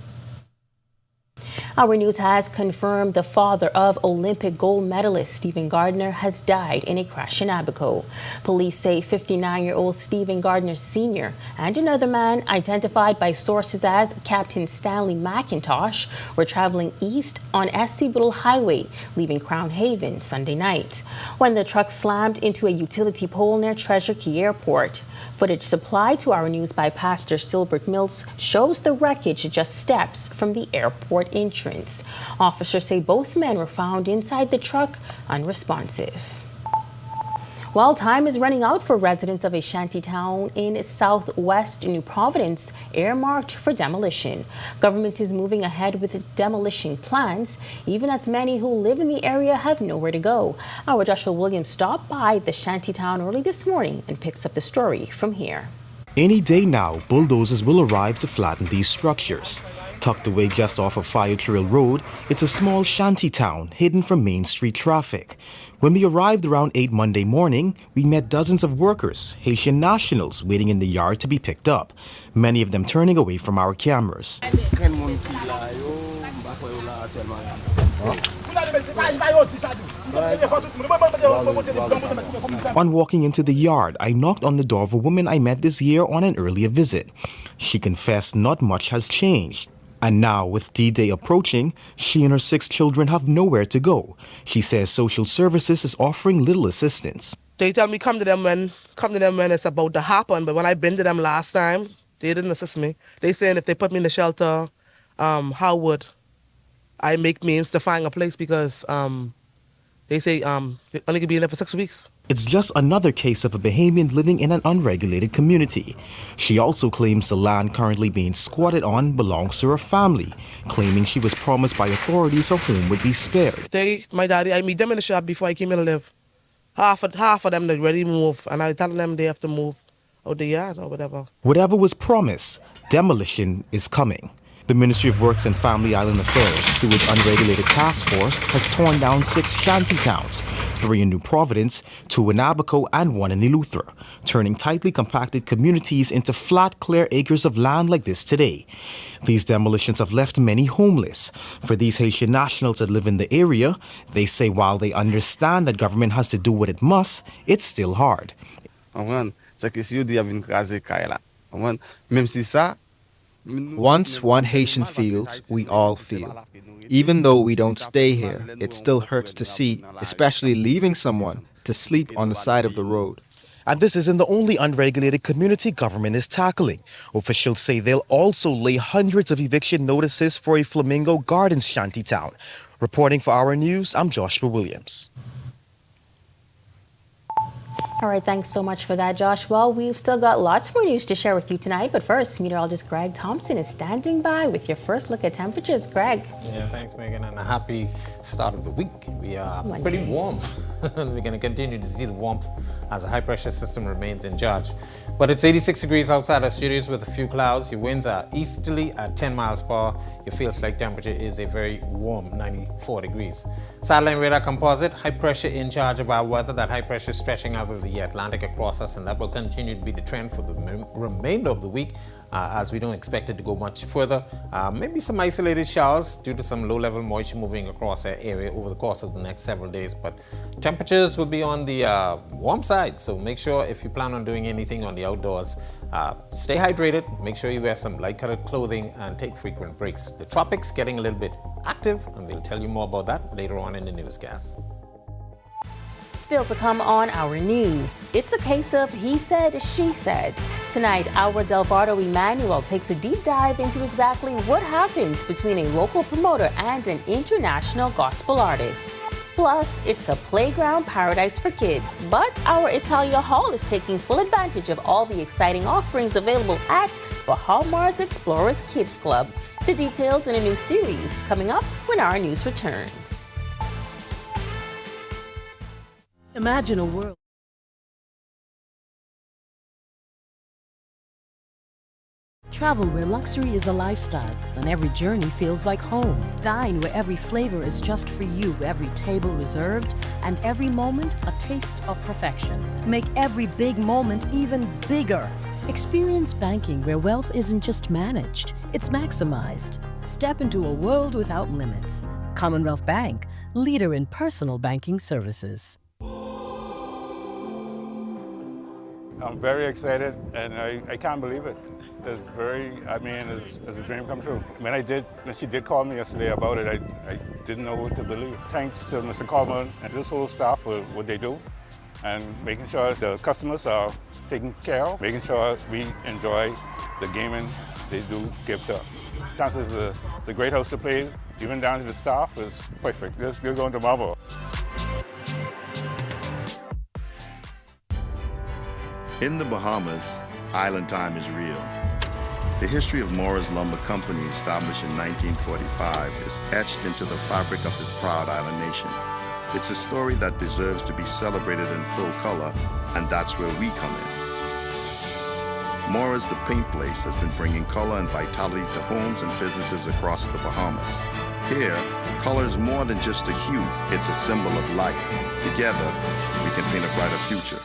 Our news has confirmed the father of Olympic gold medalist Stephen Gardner has died in a crash in Abaco. Police say 59-year-old Stephen Gardner Sr. and another man, identified by sources as Captain Stanley McIntosh, were traveling east on SC Biddle Highway, leaving Crown Haven Sunday night, when the truck slammed into a utility pole near Treasure Key Airport. Footage supplied to our news by Pastor Silbert Mills shows the wreckage just steps from the airport entrance. Officers say both men were found inside the truck unresponsive. While time is running out for residents of a shanty town in southwest New Providence, earmarked for demolition. Government is moving ahead with demolition plans, even as many who live in the area have nowhere to go. Our Joshua Williams stopped by the shanty town early this morning and picks up the story from here. Any day now, bulldozers will arrive to flatten these structures. Tucked away just off of Fire Trail Road, it's a small shanty town hidden from Main Street traffic. When we arrived around 8 Monday morning, we met dozens of workers, Haitian nationals, waiting in the yard to be picked up, many of them turning away from our cameras. On walking into the yard, I knocked on the door of a woman I met this year on an earlier visit. She confessed not much has changed. And now, with D-Day approaching, she and her 6 children have nowhere to go. She says social services is offering little assistance. They tell me come to them when it's about to happen, but when I've been to them last time, they didn't assist me. They saying if they put me in the shelter, how would I make means to find a place, because they say only could be in there for 6 weeks. It's just another case of a Bahamian living in an unregulated community. She also claims the land currently being squatted on belongs to her family, claiming she was promised by authorities her home would be spared. My daddy, I meet them in the shop before I came here to live. Half of them they already moved, and I tell them they have to move. out the yard or whatever. Whatever was promised, demolition is coming. The Ministry of Works and Family Island Affairs, through its unregulated task force, has torn down 6 shanty towns, 3 in New Providence, 2 in Abaco, and 1 in Eleuthera, turning tightly compacted communities into flat, clear acres of land like this today. These demolitions have left many homeless. For these Haitian nationals that live in the area, they say while they understand that government has to do what it must, it's still hard. Once one Haitian feels, we all feel. Even though we don't stay here, it still hurts to see, especially leaving someone, to sleep on the side of the road. And this isn't the only unregulated community government is tackling. Officials say they'll also lay hundreds of eviction notices for a Flamingo Gardens shanty town. Reporting for Our News, I'm Joshua Williams. All right, thanks so much for that, Josh. Well, we've still got lots more news to share with you tonight, but first, meteorologist Greg Thompson is standing by with your first look at temperatures. Greg. Yeah, thanks, Megan, and a happy start of the week. We are pretty warm. We're going to continue to see the warmth as a high-pressure system remains in charge. But it's 86 degrees outside our studios with a few clouds. Your winds are easterly at 10 miles per hour. Your field-like temperature is a very warm 94 degrees. Satellite radar composite, high pressure in charge of our weather. That high pressure stretching out of the Atlantic across us, and that will continue to be the trend for the remainder of the week, as we don't expect it to go much further. Maybe some isolated showers due to some low-level moisture moving across our area over the course of the next several days, but temperatures will be on the warm side, so make sure if you plan on doing anything on the outdoors, stay hydrated, make sure you wear some light-colored clothing, and take frequent breaks. The tropics getting a little bit active, and we'll tell you more about that later on in the newscast. Still to come on Our News, it's a case of he said, she said. Tonight, our Delvardo Emmanuel takes a deep dive into exactly what happens between a local promoter and an international gospel artist. Plus, it's a playground paradise for kids, but our Italia Hall is taking full advantage of all the exciting offerings available at Bahamas Explorers Kids Club. The details in a new series coming up when Our News returns. Imagine a world. Travel where luxury is a lifestyle and every journey feels like home. Dine where every flavor is just for you, every table reserved, and every moment a taste of perfection. Make every big moment even bigger. Experience banking where wealth isn't just managed, it's maximized. Step into a world without limits. Commonwealth Bank, leader in personal banking services. I'm very excited, and I can't believe it. It's it's a dream come true. When she did call me yesterday about it, I didn't know what to believe. Thanks to Mr. Coleman and this whole staff for what they do, and making sure the customers are taken care of, making sure we enjoy the gaming they do give to us. Chances is the great house to play, even down to the staff, is perfect. You're going to marvel. In the Bahamas, island time is real. The history of Morris Lumber Company, established in 1945, is etched into the fabric of this proud island nation. It's a story that deserves to be celebrated in full color, and that's where we come in. Morris the Paint Place has been bringing color and vitality to homes and businesses across the Bahamas. Here, color is more than just a hue, it's a symbol of life. Together, we can paint a brighter future.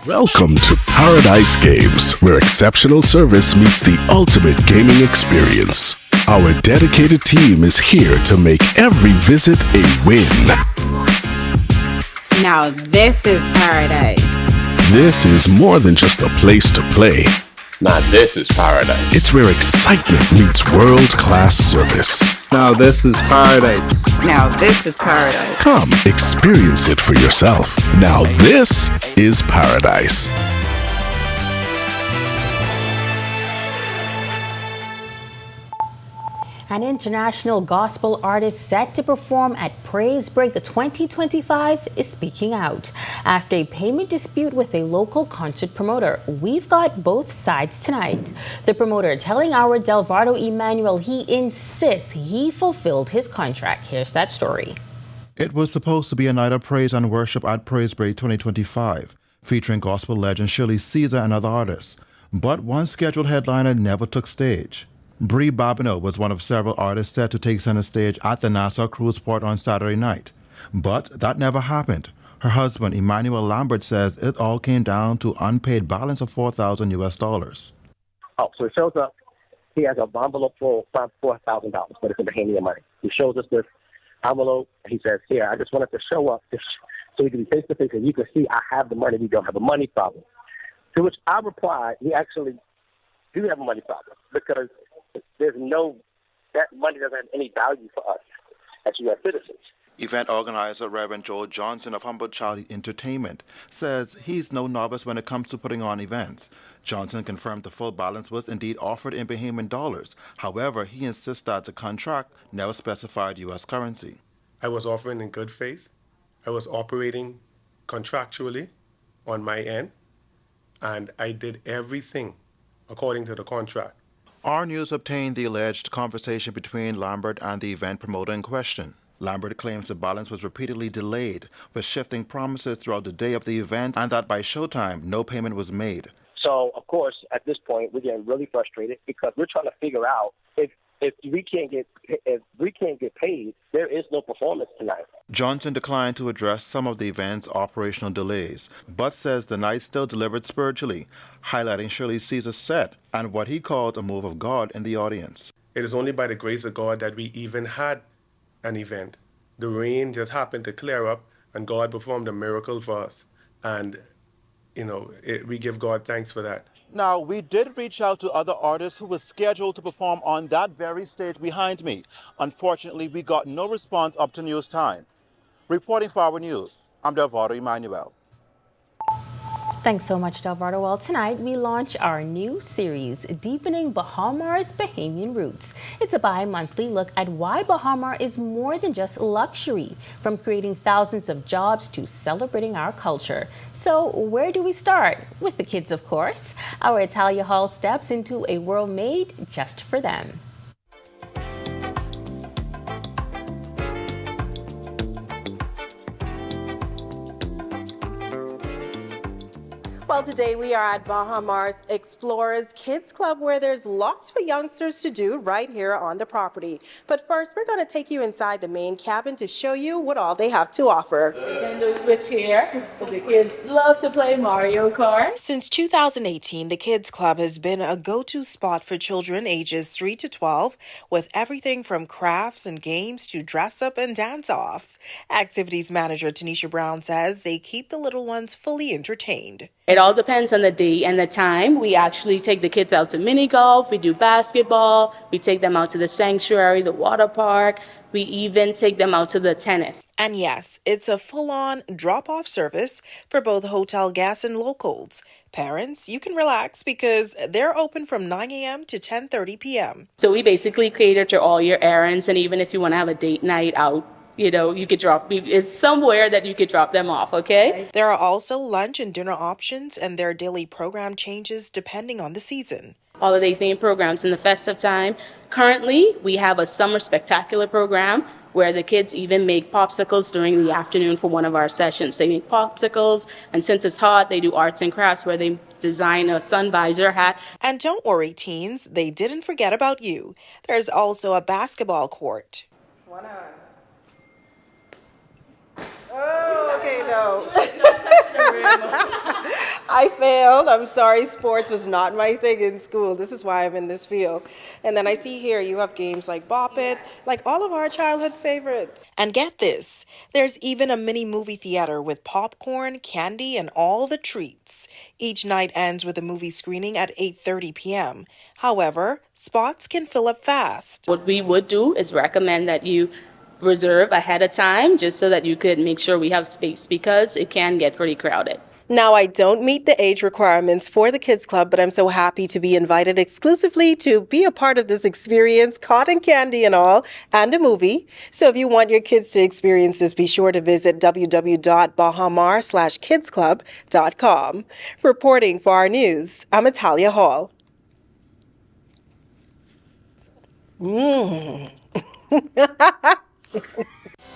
Welcome to Paradise Games, where exceptional service meets the ultimate gaming experience. Our dedicated team is here to make every visit a win. Now this is paradise. This is more than just a place to play. Now this is paradise. It's where excitement meets world-class service. Now this is paradise. Now this is paradise. Come, experience it for yourself. Now this is paradise. An international gospel artist set to perform at Praise Break the 2025 is speaking out. After a payment dispute with a local concert promoter, we've got both sides tonight. The promoter telling our Delvardo Emmanuel he insists he fulfilled his contract. Here's that story. It was supposed to be a night of praise and worship at Praise Break 2025, featuring gospel legend Shirley Caesar and other artists. But one scheduled headliner never took stage. Bree Babineau was one of several artists set to take center stage at the Nassau Cruise Port on Saturday night. But that never happened. Her husband, Emmanuel Lambert, says it all came down to unpaid balance of $4,000 US. Oh, so he shows up. He has an envelope full of $4,000, but it's in Bahamian money. He shows us this envelope. He says, "Here, I just wanted to show up so we can be face to face, and you can see I have the money. We don't have a money problem." To which I replied, "We actually do have a money problem because that money doesn't have any value for us as U.S. citizens." Event organizer Reverend Joel Johnson of Humble Child Entertainment says he's no novice when it comes to putting on events. Johnson confirmed the full balance was indeed offered in Bahamian dollars. However, he insists that the contract never specified U.S. currency. I was offering in good faith. I was operating contractually on my end, and I did everything according to the contract. Our News obtained the alleged conversation between Lambert and the event promoter in question. Lambert claims the balance was repeatedly delayed, with shifting promises throughout the day of the event, and that by showtime, no payment was made. So, of course, at this point, we're getting really frustrated because we're trying to figure out if we can't get paid, there is no performance tonight. Johnson declined to address some of the event's operational delays, but says the night still delivered spiritually, highlighting Shirley Caesar's set and what he called a move of God in the audience. It is only by the grace of God that we even had an event. The rain just happened to clear up, and God performed a miracle for us. And, we give God thanks for that. Now, we did reach out to other artists who were scheduled to perform on that very stage behind me. Unfortunately, we got no response up to news time. Reporting for Our News, I'm Delvardo Emmanuel. Thanks so much, Delvardo. Well, tonight we launch our new series, Deepening Bahamar's Bahamian Roots. It's a bi-monthly look at why Bahamar is more than just luxury, from creating thousands of jobs to celebrating our culture. So where do we start? With the kids, of course. Our Italia Hall steps into a world made just for them. Well, today we are at Bahamar's Explorers Kids Club, where there's lots for youngsters to do right here on the property. But first, we're going to take you inside the main cabin to show you what all they have to offer. Nintendo Switch here. The kids love to play Mario Kart. Since 2018, the Kids Club has been a go-to spot for children ages 3 to 12, with everything from crafts and games to dress-up and dance-offs. Activities manager Tanisha Brown says they keep the little ones fully entertained. It all depends on the day and the time. We actually take the kids out to mini golf, we do basketball, we take them out to the sanctuary, the water park, we even take them out to the tennis. And yes, it's a full-on drop-off service for both hotel guests and locals. Parents, you can relax because they're open from 9 a.m. to 10:30 p.m. So we basically cater to all your errands, and even if you want to have a date night out, you could it's somewhere that you could drop them off, okay? There are also lunch and dinner options, and their daily program changes depending on the season. Holiday themed programs in the festive time. Currently, we have a summer spectacular program where the kids even make popsicles during the afternoon for one of our sessions. They make popsicles, and since it's hot, they do arts and crafts where they design a sun visor hat. And don't worry, teens, they didn't forget about you. There's also a basketball court. Oh, okay, no. I failed. I'm sorry. Sports was not my thing in school. This is why I'm in this field. And then I see here you have games like Bop It, like all of our childhood favorites. And get this, there's even a mini movie theater with popcorn, candy, and all the treats. Each night ends with a movie screening at 8:30 p.m. However, spots can fill up fast. What we would do is recommend that you reserve ahead of time just so that you could make sure we have space because it can get pretty crowded. Now, I don't meet the age requirements for the Kids Club, but I'm so happy to be invited exclusively to be a part of this experience, cotton candy and all, and a movie. So if you want your kids to experience this, be sure to visit www.bahamar/kidsclub.com. Reporting for our news, I'm Atalia Hall.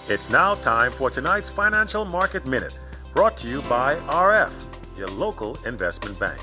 It's now time for tonight's Financial Market Minute, brought to you by RF, your local investment bank.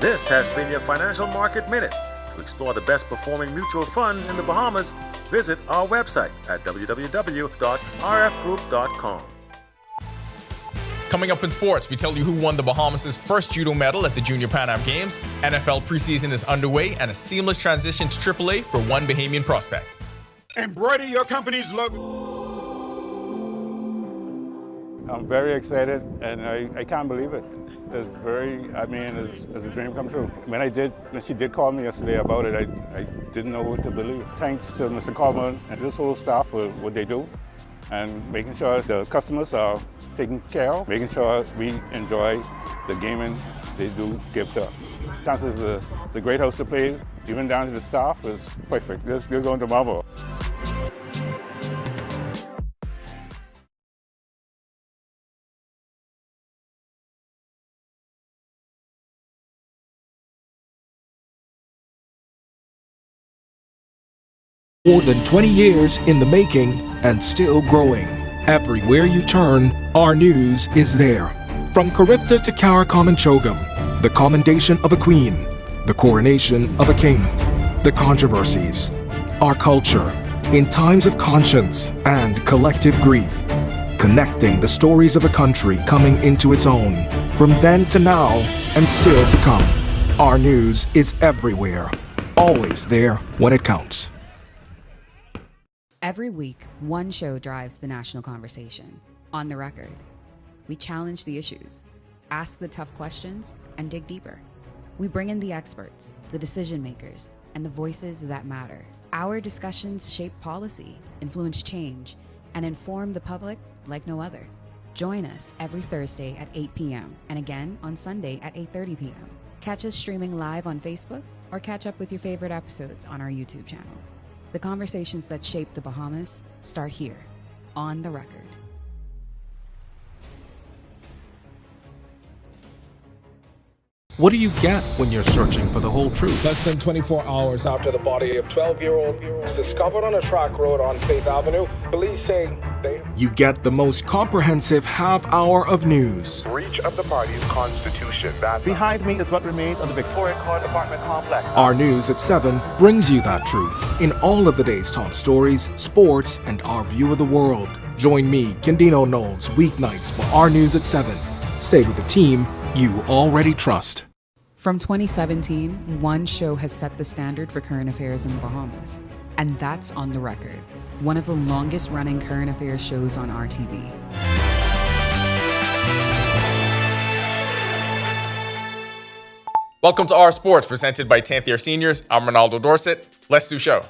This has been your Financial Market Minute. To explore the best performing mutual funds in the Bahamas, visit our website at www.rfgroup.com. Coming up in sports, we tell you who won the Bahamas' first judo medal at the Junior Pan Am Games. NFL preseason is underway and a seamless transition to AAA for one Bahamian prospect. Embroider your company's logo. I'm very excited, and I can't believe it. It's it's a dream come true. When she did call me yesterday about it, I didn't know what to believe. Thanks to Mr. Coleman and this whole staff for what they do, and making sure the customers are taken care of, making sure we enjoy the gaming they do give to us. Chances is a great house to play, even down to the staff, is perfect. You're going to marvel. More than 20 years in the making and still growing. Everywhere you turn, our news is there. From Caripta to Caracom and Chogam, the commendation of a queen, the coronation of a king, the controversies, our culture, in times of conscience and collective grief, connecting the stories of a country coming into its own, from then to now and still to come. Our news is everywhere, always there when it counts. Every week, one show drives the national conversation. On the Record. We challenge the issues, ask the tough questions, and dig deeper. We bring in the experts, the decision makers, and the voices that matter. Our discussions shape policy, influence change, and inform the public like no other. Join us every Thursday at 8 p.m. and again on Sunday at 8:30 p.m. Catch us streaming live on Facebook or catch up with your favorite episodes on our YouTube channel. The conversations that shape the Bahamas start here, on the Record. What do you get when you're searching for the whole truth? Less than 24 hours after the body of 12-year-old was discovered on a track road on Faith Avenue, police say they... You get the most comprehensive half hour of news. Breach of the party's constitution. Behind me is what remains of the Victoria Court Apartment Complex. Our news at 7 brings you that truth in all of the day's top stories, sports, and our view of the world. Join me, Kendino Knowles, weeknights for Our News at 7. Stay with the team you already trust. From 2017, one show has set the standard for current affairs in the Bahamas, and that's On the Record, one of the longest running current affairs shows on RTV. Welcome to Our Sports, presented by 10th Year Seniors. I'm Ronaldo Dorset. Let's do show.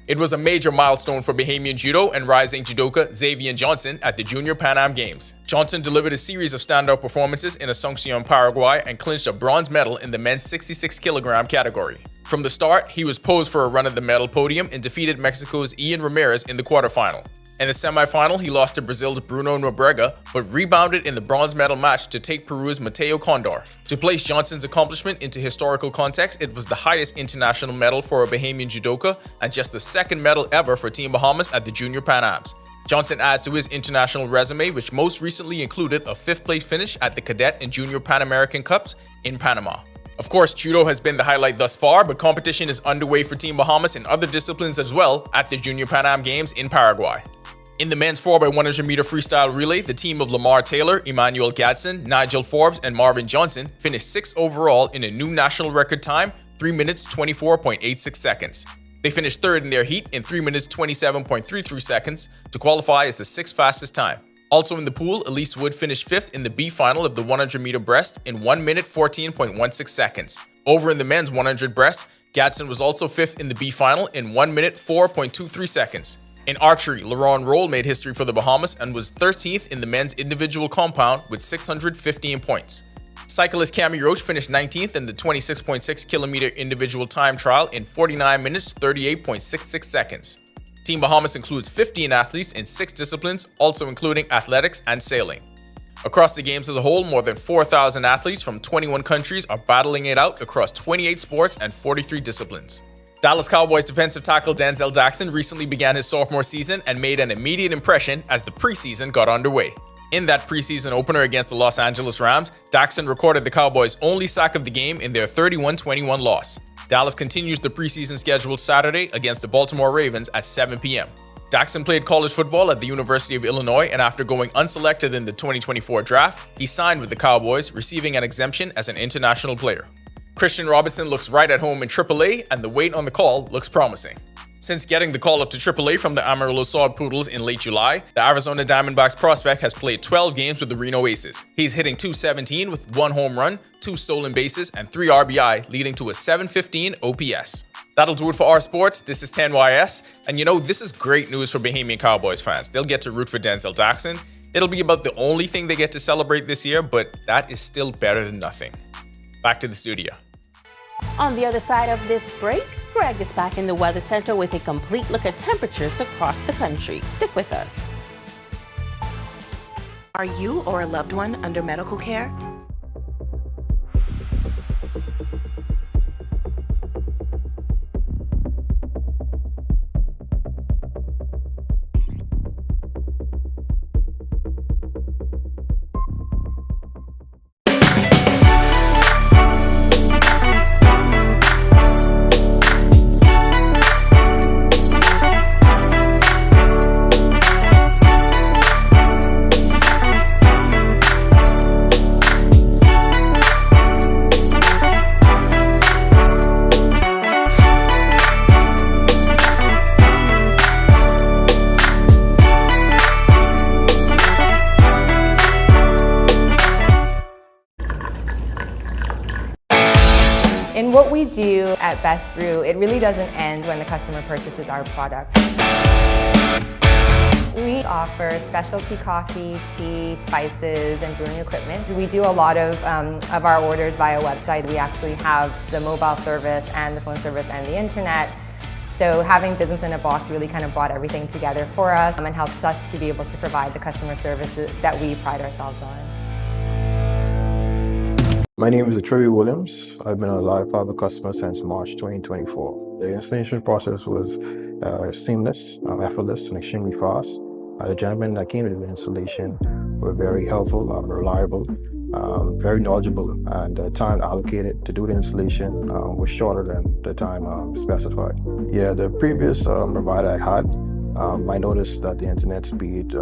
It was a major milestone for Bahamian judo and rising judoka Xavier Johnson at the Junior Pan Am Games. Johnson delivered a series of standout performances in Asunción, Paraguay, and clinched a bronze medal in the men's 66 kilogram category. From the start, he was posed for a run at the medal podium and defeated Mexico's Ian Ramirez in the quarterfinal. In the semifinal, he lost to Brazil's Bruno Nobrega, but rebounded in the bronze medal match to take Peru's Mateo Condor. To place Johnson's accomplishment into historical context, it was the highest international medal for a Bahamian judoka and just the second medal ever for Team Bahamas at the Junior Pan Ams. Johnson adds to his international resume, which most recently included a 5th place finish at the Cadet and Junior Pan American Cups in Panama. Of course, judo has been the highlight thus far, but competition is underway for Team Bahamas in other disciplines as well at the Junior Pan Am Games in Paraguay. In the men's 4x100 meter freestyle relay, the team of Lamar Taylor, Emmanuel Gadsden, Nigel Forbes, and Marvin Johnson finished 6th overall in a new national record time, 3 minutes 24.86 seconds. They finished 3rd in their heat in 3 minutes 27.33 seconds to qualify as the 6th fastest time. Also in the pool, Elise Wood finished 5th in the B final of the 100 meter breast in 1 minute 14.16 seconds. Over in the men's 100 breast, Gadsden was also 5th in the B final in 1 minute 4.23 seconds. In archery, Laron Roll made history for the Bahamas and was 13th in the men's individual compound with 615 points. Cyclist Cami Roach finished 19th in the 26.6 kilometer individual time trial in 49 minutes 38.66 seconds. Team Bahamas includes 15 athletes in 6 disciplines, also including athletics and sailing. Across the games as a whole, more than 4,000 athletes from 21 countries are battling it out across 28 sports and 43 disciplines. Dallas Cowboys defensive tackle Denzel Jackson recently began his sophomore season and made an immediate impression as the preseason got underway. In that preseason opener against the Los Angeles Rams, Jackson recorded the Cowboys' only sack of the game in their 31-21 loss. Dallas continues the preseason scheduled Saturday against the Baltimore Ravens at 7 p.m. Jackson played college football at the University of Illinois, and after going unselected in the 2024 draft, he signed with the Cowboys, receiving an exemption as an international player. Christian Robinson looks right at home in AAA, and the wait on the call looks promising. Since getting the call up to AAA from the Amarillo Sod Poodles in late July, the Arizona Diamondbacks prospect has played 12 games with the Reno Aces. He's hitting .217 with 1 home run, 2 stolen bases, and 3 RBI, leading to a .715 OPS. That'll do it for our sports. This is 10YS, and this is great news for Bahamian Cowboys fans. They'll get to root for Denzel Jackson. It'll be about the only thing they get to celebrate this year, but that is still better than nothing. Back to the studio. On the other side of this break, Greg is back in the Weather Center with a complete look at temperatures across the country. Stick with us. Are you or a loved one under medical care? In what we do at Best Brew, it really doesn't end when the customer purchases our product. We offer specialty coffee, tea, spices, and brewing equipment. We do a lot of our orders via website. We actually have the mobile service and the phone service and the internet. So having Business in a Box really kind of brought everything together for us and helps us to be able to provide the customer services that we pride ourselves on. My name is Troy Williams. I've been a Live Fiber customer since March 2024. The installation process was seamless, effortless, and extremely fast. The gentlemen that came to the installation were very helpful, reliable, very knowledgeable, and the time allocated to do the installation was shorter than the time specified. Yeah, the previous provider I had, I noticed that the internet speed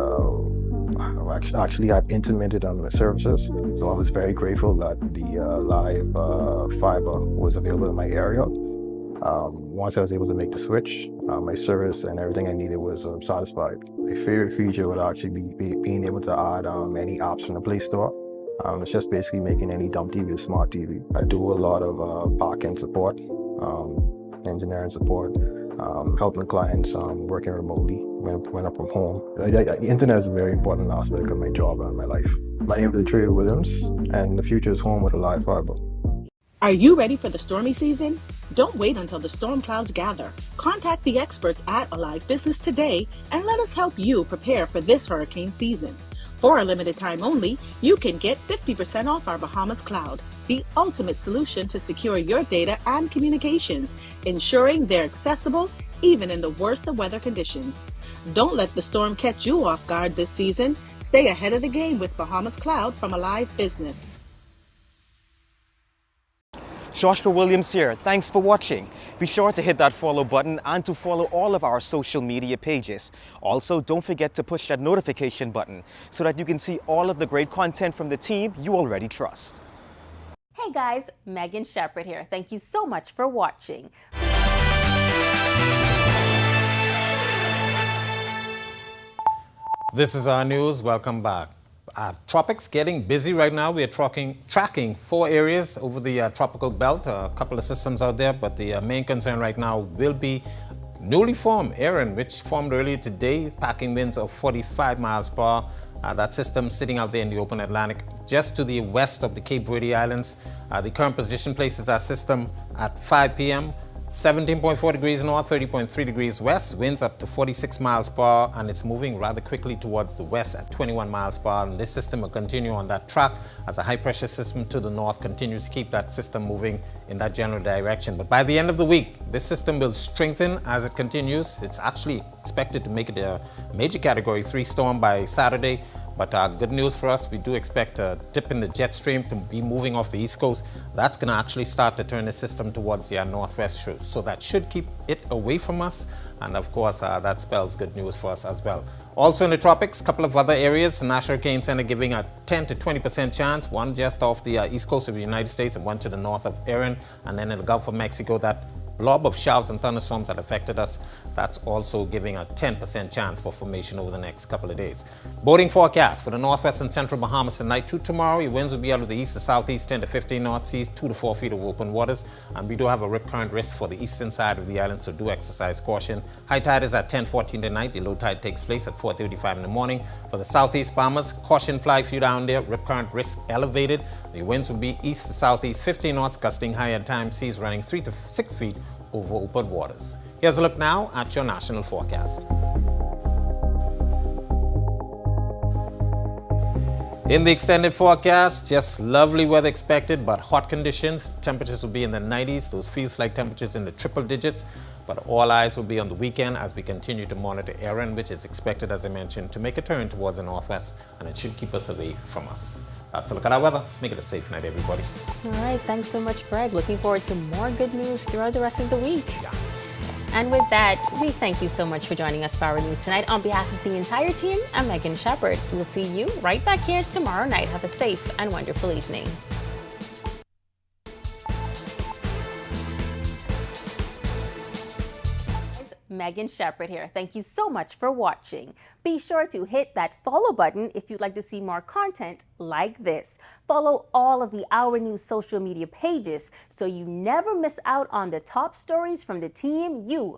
actually had intermittent on the services, so I was very grateful that the live fiber was available in my area. Once I was able to make the switch, my service and everything I needed was satisfied. My favorite feature would actually be being able to add any apps from the Play Store. It's just basically making any dumb TV a smart TV. I do a lot of back-end support, engineering support, helping clients working remotely when I'm from home. The internet is a very important aspect of my job and my life. My name is Trey Williams, and the future is home with a live fiber. Are you ready for the stormy season? Don't wait until the storm clouds gather. Contact the experts at Alive Business today and let us help you prepare for this hurricane season. For a limited time only, you can get 50% off our Bahamas Cloud, the ultimate solution to secure your data and communications, ensuring they're accessible even in the worst of weather conditions. Don't let the storm catch you off guard this season. Stay ahead of the game with Bahamas Cloud from Alive Business. Joshua Williams here. Thanks for watching. Be sure to hit that follow button and to follow all of our social media pages. Also, don't forget to push that notification button so that you can see all of the great content from the team you already trust. Hey guys, Megan Shepherd here. Thank you so much for watching. This is our news. Welcome back. Tropics getting busy right now. We are tracking 4 areas over the tropical belt. A couple of systems out there, but the main concern right now will be newly formed Aaron, which formed earlier today, packing winds of 45 miles per hour. That system sitting out there in the open Atlantic, just to the west of the Cape Verde Islands. The current position places our system at 5 p.m. 17.4 degrees north, 30.3 degrees west, winds up to 46 miles per hour, and it's moving rather quickly towards the west at 21 miles per hour. And this system will continue on that track as a high pressure system to the north continues to keep that system moving in that general direction. But by the end of the week, this system will strengthen as it continues. It's actually expected to make it a major category 3 storm by Saturday. But good news for us, we do expect a dip in the jet stream to be moving off the east coast. That's going to actually start to turn the system towards the northwest shore. So that should keep it away from us. And of course, that spells good news for us as well. Also in the tropics, a couple of other areas, the National Hurricane Center giving a 10 to 20% chance, one just off the east coast of the United States and one to the north of Aaron. And then in the Gulf of Mexico, that blob of showers and thunderstorms that affected us, that's also giving a 10% chance for formation over the next couple of days. Boating forecast for the northwest and central Bahamas tonight to tomorrow. Your winds will be out of the east to southeast, 10 to 15 north seas, 2 to 4 feet of open waters. And we do have a rip current risk for the eastern side of the island, so do exercise caution. High tide is at 10:14 tonight. The low tide takes place at 4:35 in the morning. For the southeast Bahamas, caution flag for you down there. Rip current risk elevated. The winds will be east to southeast, 15 knots, gusting high at times, seas running 3 to 6 feet over open waters. Here's a look now at your national forecast. In the extended forecast, just lovely weather expected, but hot conditions. Temperatures will be in the 90s. Those feels like temperatures in the triple digits. But all eyes will be on the weekend as we continue to monitor Aaron, which is expected, as I mentioned, to make a turn towards the northwest, and it should keep us away from us. That's a look at our weather. Make it a safe night, everybody. All right, thanks so much, Greg. Looking forward to more good news throughout the rest of the week. Yeah. And with that, we thank you so much for joining us for our news tonight. On behalf of the entire team, I'm Megan Shepherd. We'll see you right back here tomorrow night. Have a safe and wonderful evening. Megan Shepherd here. Thank you so much for watching. Be sure to hit that follow button if you'd like to see more content like this. Follow all of the Our News social media pages so you never miss out on the top stories from the team you